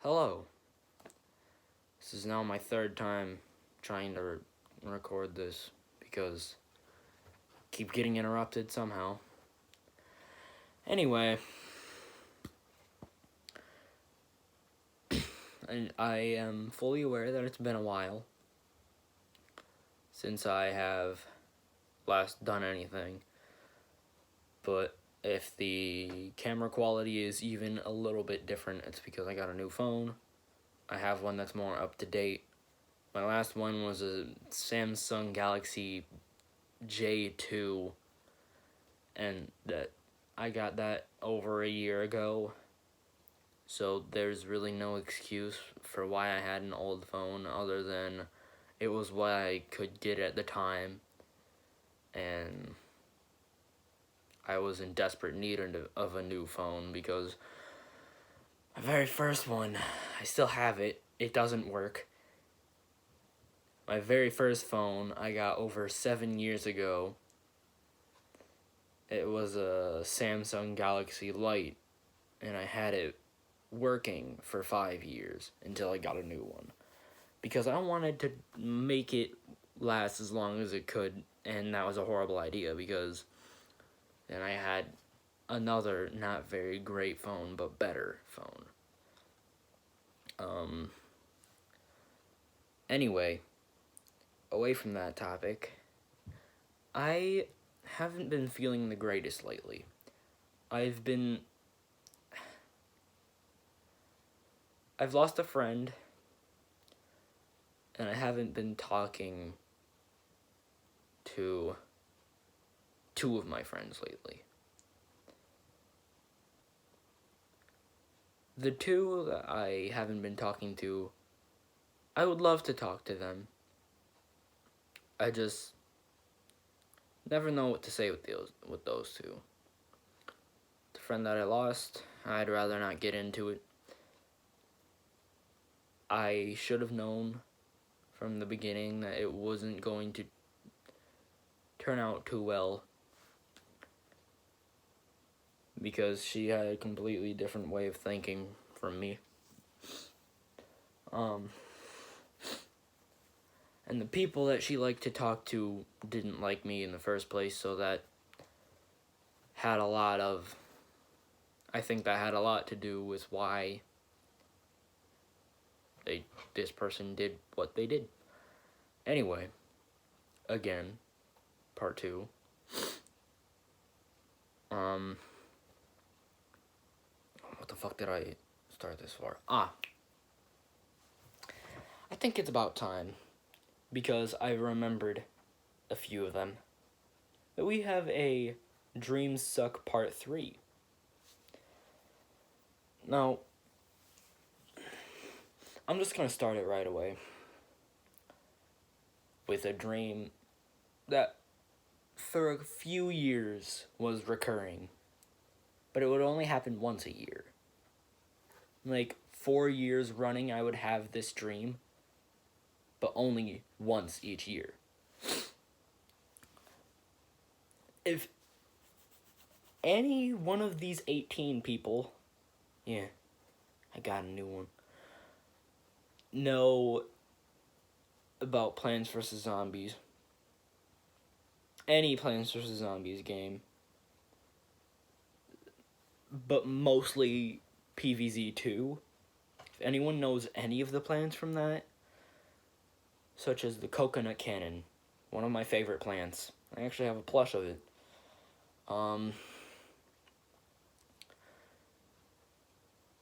Hello. This is now my third time trying to record this because I keep getting interrupted somehow. Anyway, I am fully aware that it's been a while since I have last done anything, but if the camera quality is even a little bit different, it's because I got a new phone. I have one that's more up to date. My last one was a Samsung Galaxy J2, and that I got that over a year ago, so there's really no excuse for why I had an old phone other than it was what I could get at the time, and I was in desperate need of a new phone because my very first one, I still have it, it doesn't work. My very first phone I got over 7 years ago. It was a Samsung Galaxy Lite, and I had it working for 5 years until I got a new one. Because I wanted to make it last as long as it could, and that was a horrible idea because then I had another not very great phone, but better phone. Anyway, away from that topic, I haven't been feeling the greatest lately. I've lost a friend, and I haven't been talking to two of my friends lately. The two that I haven't been talking to, I would love to talk to them. I just never know what to say with those two. The friend that I lost, I'd rather not get into it. I should have known from the beginning that it wasn't going to turn out too well because she had a completely different way of thinking from me. And the people that she liked to talk to didn't like me in the first place, so that had a lot of... I think that had a lot to do with why this person did what they did. Anyway, again, part two. What the fuck did I start this for? I think it's about time, because I remembered a few of them, that we have a Dreams Suck Part 3. Now, I'm just gonna start it right away with a dream that for a few years was recurring, but it would only happen once a year. Like 4 years running, I would have this dream, but only once each year. If any one of these 18 people, yeah, I got a new one, know about Plants vs. Zombies, any Plants vs. Zombies game, but mostly PVZ2, if anyone knows any of the plants from that, such as the coconut cannon, one of my favorite plants. I actually have a plush of it.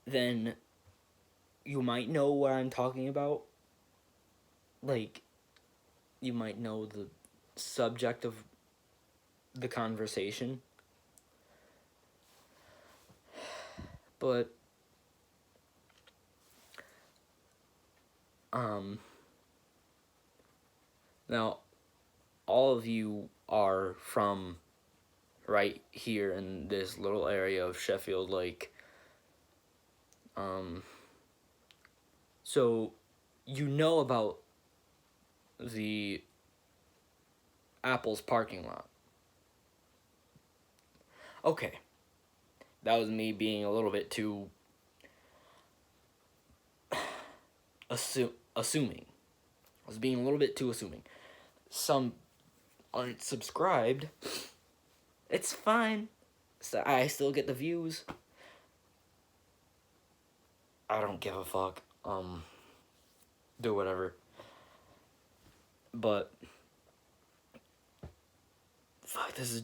Then you might know what I'm talking about. Like, you might know the subject of the conversation. But, now, all of you are from right here in this little area of Sheffield Lake. So you know about the Apple's parking lot. Okay, that was me being a little bit too assuming. I was being a little bit too assuming. Some aren't subscribed. It's fine. So I still get the views. I don't give a fuck. Do whatever. But fuck, this is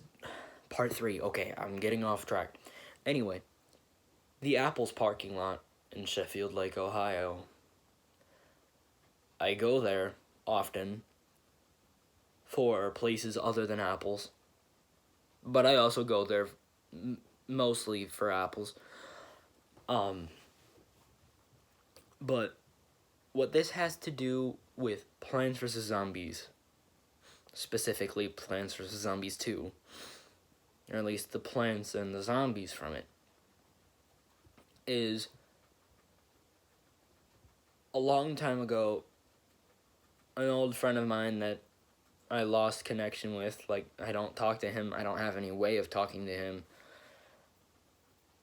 part 3. Okay, I'm getting off track. Anyway, the Apple's parking lot in Sheffield Lake, Ohio. I go there often for places other than Apple's. But I also go there mostly for Apple's. But what this has to do with Plants vs. Zombies, specifically Plants vs. Zombies 2, or at least the plants and the zombies from it, is a long time ago, an old friend of mine that I lost connection with, like, I don't talk to him, I don't have any way of talking to him.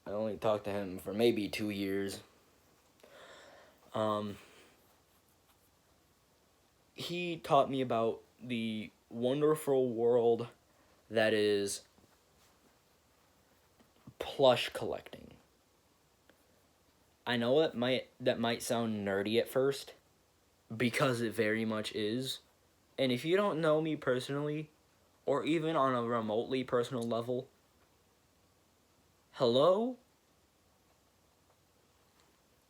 I only talked to him for maybe 2 years. He taught me about the wonderful world that is plush collecting. I know that might sound nerdy at first, because it very much is. And if you don't know me personally, or even on a remotely personal level, hello?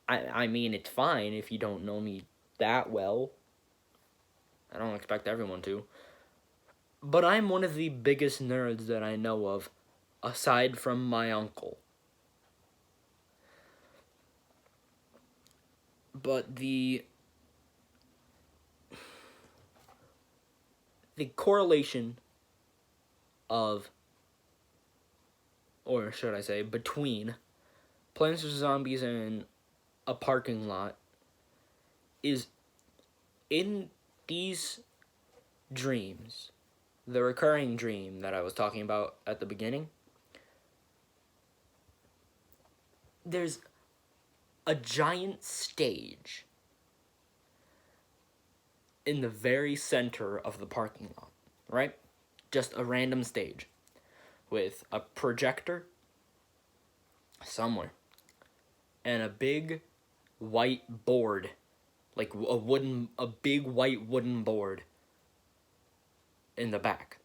I mean, it's fine if you don't know me that well. I don't expect everyone to. But I'm one of the biggest nerds that I know of, aside from my uncle. But the correlation of, or should I say, between Plants vs. Zombies and a parking lot is in these dreams, the recurring dream that I was talking about at the beginning. There's a giant stage in the very center of the parking lot, right? Just a random stage with a projector somewhere and a big white board, like a big white wooden board in the back.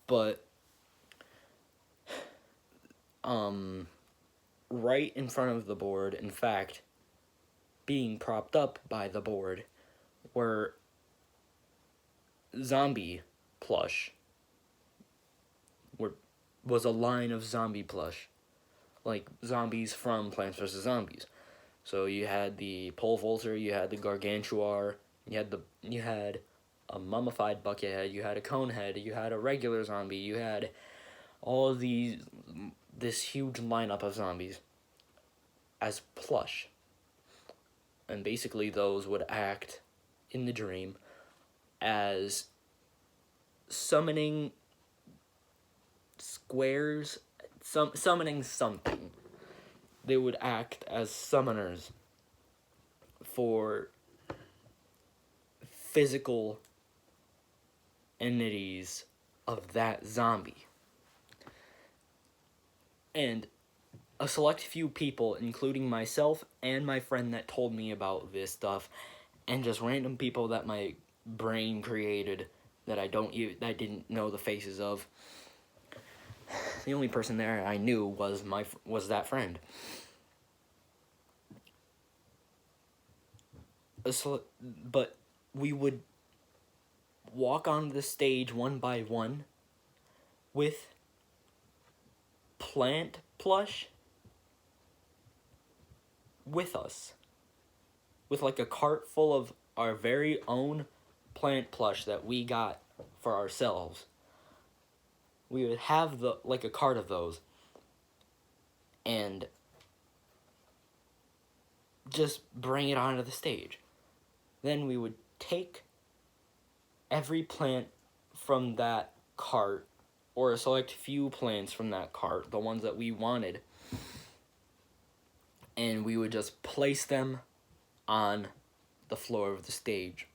But right in front of the board, in fact, being propped up by the board, were zombie plush. Was a line of zombie plush, like zombies from Plants vs. Zombies. So you had the pole vaulter, you had the gargantuar, you had a mummified buckethead, you had a conehead, you had a regular zombie, you had all of this huge lineup of zombies as plush. And basically those would act in the dream as summoning squares, summoning something. They would act as summoners for physical entities of that zombie. And a select few people, including myself and my friend that told me about this stuff, and just random people that my brain created that I didn't know the faces of. The only person there I knew was that friend. But we would walk on the stage one by one with plant plush with us, with like a cart full of our very own plant plush that we got for ourselves. We would have a cart of those and just bring it onto the stage. Then we would take every plant from that cart, or a select few plants from that cart, the ones that we wanted, and we would just place them on the floor of the stage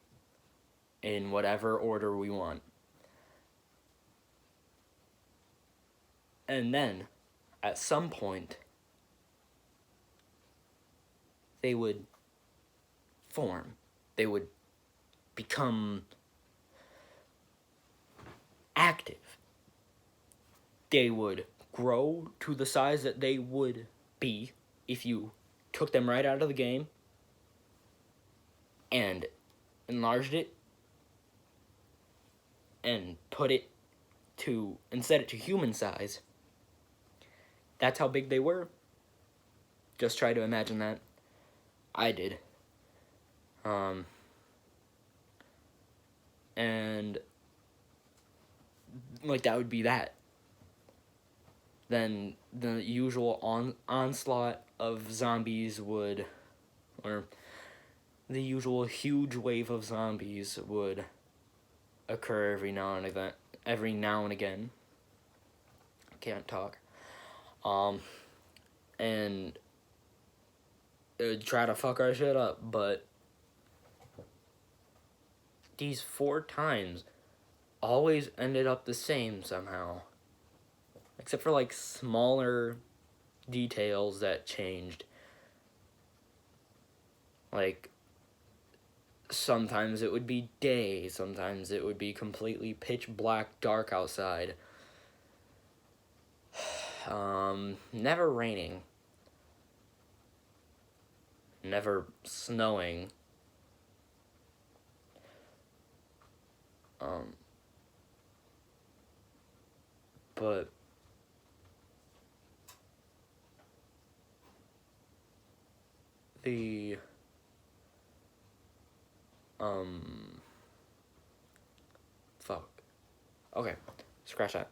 in whatever order we want. And then, at some point, they would form. They would become active. They would grow to the size that they would be if you took them right out of the game and enlarged it and set it to human size. That's how big they were. Just try to imagine that. I did. And like that would be that. Then the usual onslaught of zombies or the usual huge wave of zombies would occur every now and again. Can't talk. And it would try to fuck our shit up, but these 4 times always ended up the same somehow. Except for like smaller details that changed. Like, sometimes it would be day, sometimes it would be completely pitch black dark outside. Never raining. Never snowing. But the fuck. Okay, scratch that.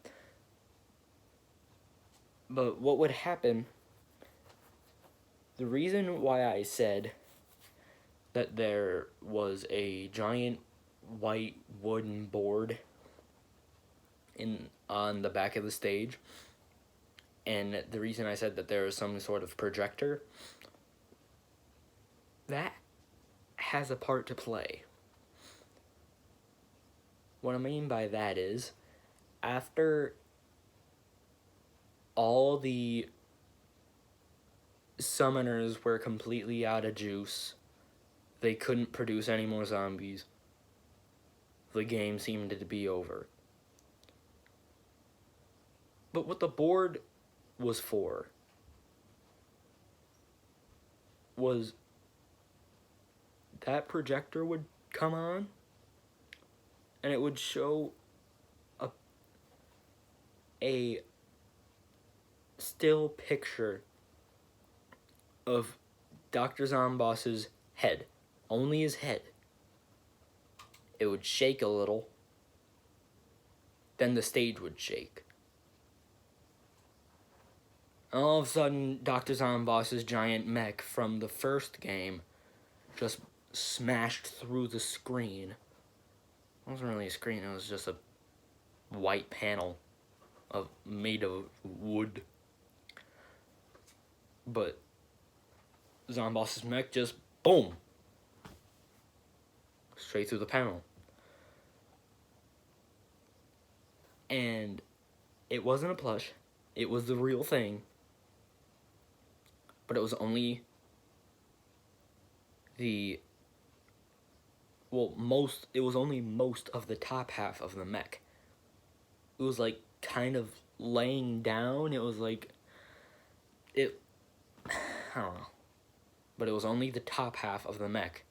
But what would happen, the reason why I said that there was a giant white wooden board on the back of the stage, and the reason I said that there was some sort of projector, that has a part to play. What I mean by that is, after all the summoners were completely out of juice, they couldn't produce any more zombies, the game seemed to be over. But what the board was for was that projector would come on and it would show a still picture of Dr. Zomboss's head. Only his head. It would shake a little. Then the stage would shake. All of a sudden, Dr. Zomboss's giant mech from the first game just smashed through the screen. It wasn't really a screen, it was just a white panel made of wood. But Zomboss's mech just, boom! Straight through the panel. And it wasn't a plush, it was the real thing. But it was only most of the top half of the mech. It was like kind of laying down. It was like I don't know. But it was only the top half of the mech.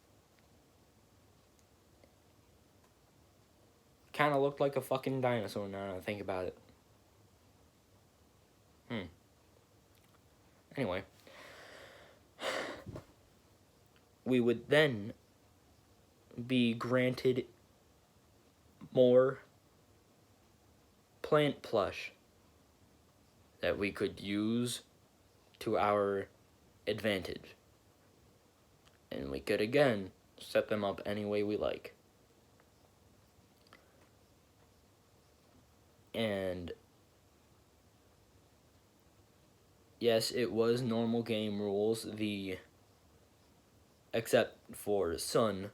Kind of looked like a fucking dinosaur now that I think about it. Anyway. We would then be granted more plant plush that we could use to our advantage. And we could again set them up any way we like. And yes, it was normal game rules. The except for sun,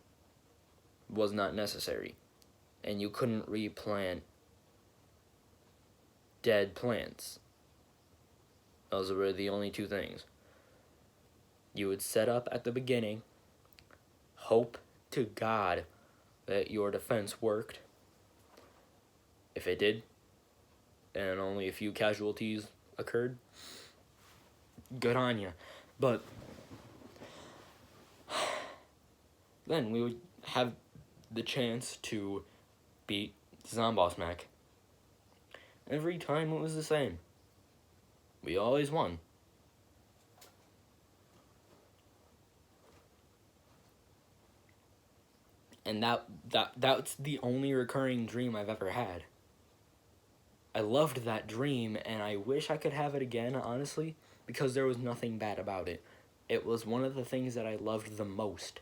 was not necessary. And you couldn't replant dead plants. Those were the only two things. You would set up at the beginning, hope to God that your defense worked. If it did, and only a few casualties occurred, good on you. But then we would have the chance to beat Zomboss Mech. Every time it was the same. We always won. And that's the only recurring dream I've ever had. I loved that dream, and I wish I could have it again, honestly, because there was nothing bad about it. It was one of the things that I loved the most.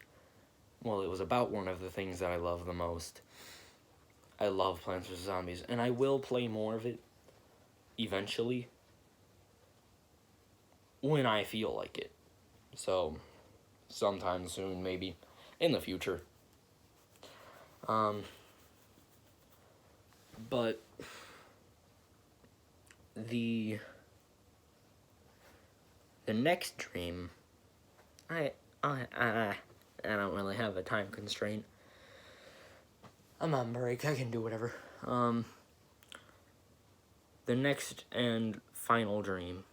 Well, it was about one of the things that I love the most. I love Plants vs. Zombies, and I will play more of it eventually when I feel like it. So, sometime soon, maybe, in the future. But the next dream, I don't really have a time constraint. I'm on break, I can do whatever. The next and final dream,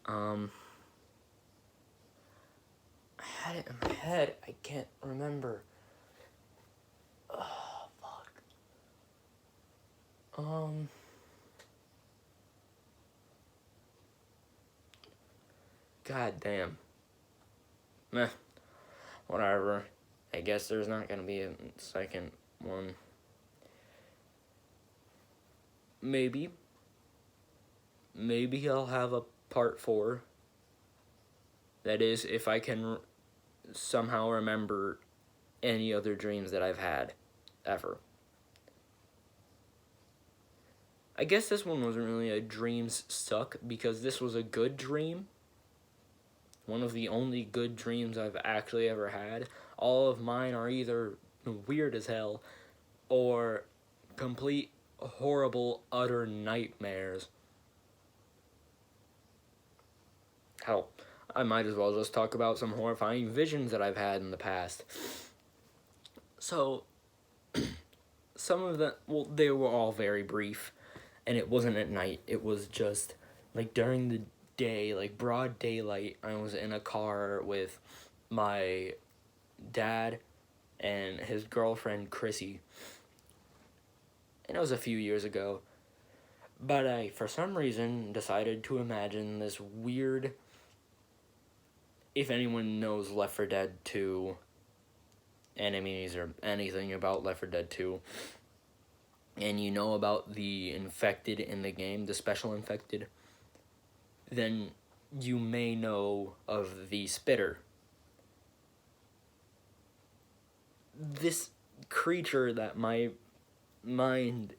I had it in my head, I can't remember. Oh, fuck. God damn. Meh. Whatever. I guess there's not gonna be a second one. Maybe I'll have a part 4. That is, if I can somehow remember any other dreams that I've had, ever. I guess this one wasn't really a dreams suck, because this was a good dream. One of the only good dreams I've actually ever had. All of mine are either weird as hell or complete, horrible, utter nightmares. Hell, I might as well just talk about some horrifying visions that I've had in the past. So, some of them, well, they were all very brief, and it wasn't at night. It was just, like, during the day, like, broad daylight. I was in a car with my dad and his girlfriend, Chrissy. And it was a few years ago. But I, for some reason, decided to imagine this weird... If anyone knows Left 4 Dead 2 enemies or anything about Left 4 Dead 2, and you know about the infected in the game, the special infected, then you may know of the Spitter. This creature that my mind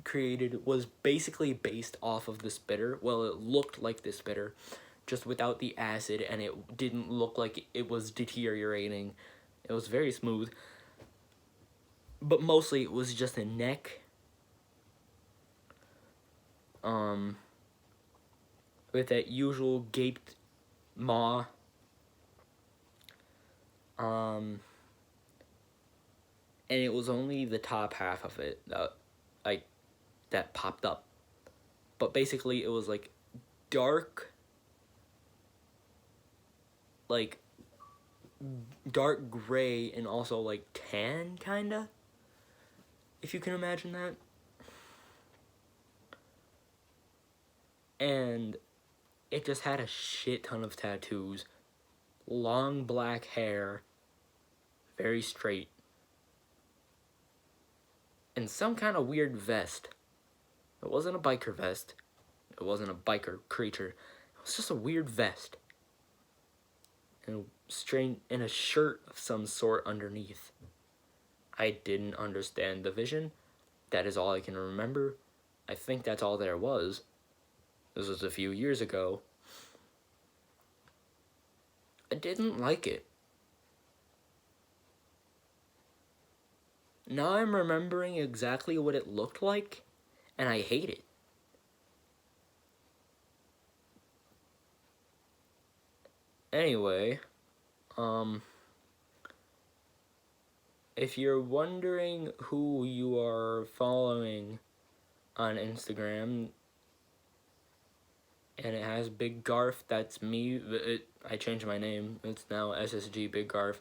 created was basically based off of the Spitter. Well, it looked like the Spitter, just without the acid, and it didn't look like it was deteriorating. It was very smooth. But mostly it was just a neck. With that usual gaped maw. And it was only the top half of it that popped up. But basically it was like dark, like dark gray and also like tan, kinda, if you can imagine that. And it just had a shit ton of tattoos, long black hair, very straight, and some kind of weird vest. It wasn't a biker vest. It wasn't a biker creature. It was just a weird vest. And a shirt of some sort underneath. I didn't understand the vision. That is all I can remember. I think that's all there was. This was a few years ago. I didn't like it. Now I'm remembering exactly what it looked like, and I hate it. Anyway, if you're wondering who you are following on Instagram, and it has Big Garf, that's me. I changed my name. It's now SSG Big Garf.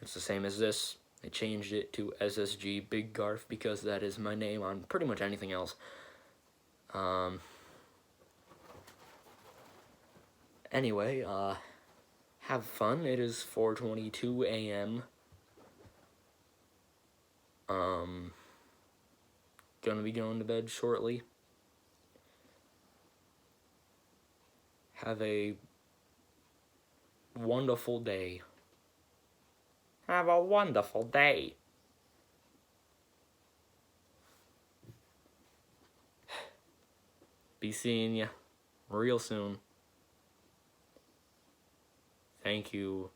It's the same as this. I changed it to SSG Big Garf because that is my name on pretty much anything else. Anyway, have fun. It is 4:22 a.m. Gonna be going to bed shortly. Have a wonderful day. Have a wonderful day. Be seeing ya real soon. Thank you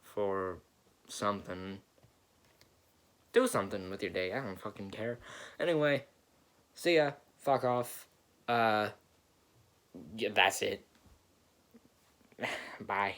for something. Do something with your day. I don't fucking care. Anyway, see ya. Fuck off. Yeah, that's it. Bye.